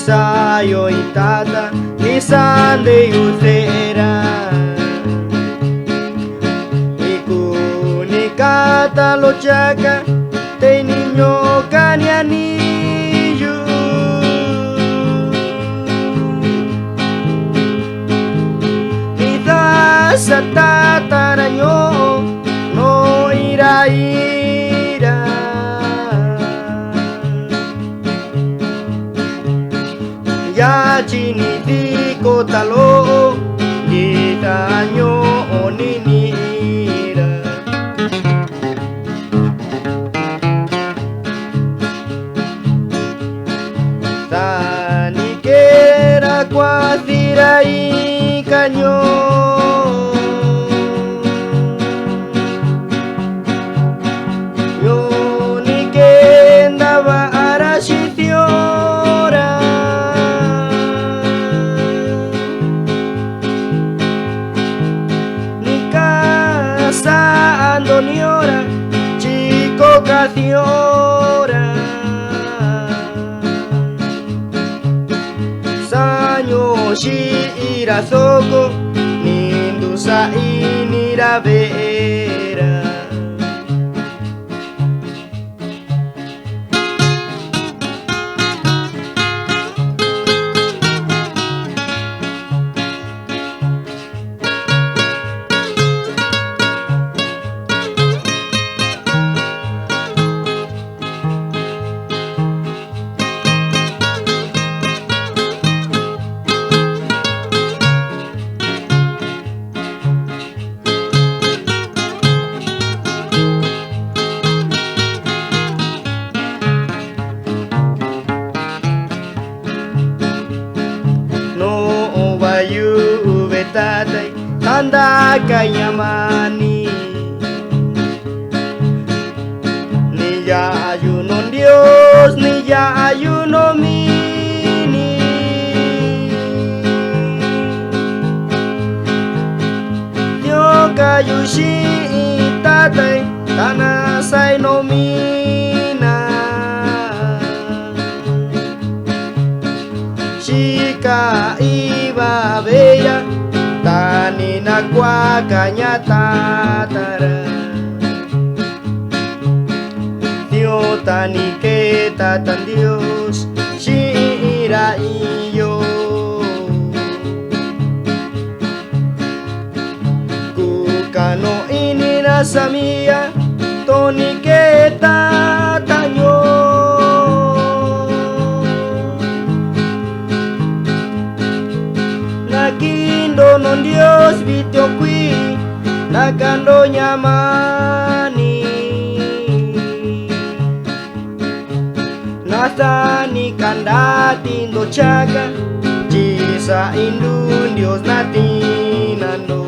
Isayo itata Isande usera Ikunikata lo chaka Te niño kanianillo Ida satataraño No ira ira Ya chinitiko talo Ditanyo oninira Tanikera kwatira ikanyo Yonikenda wa arashitiora Nikasa andoniora Chico catiora Sanyo shi irasoko Nindu sa iniravera Tatay, tanda kayamani Ni ya ayuno Dios, ni ya ayuno mini Yo kayushi tatay, tanasay no mina Shika iba bella Tanina kwa kanya tatara Dio tani que tatan Dios Shira iyo Kukano ini nasa mia Toni que tatanyo Nakindo non Dios vitio qui Nakando nyamani Natani kandati ndo chaga Jisa indun Dios natinando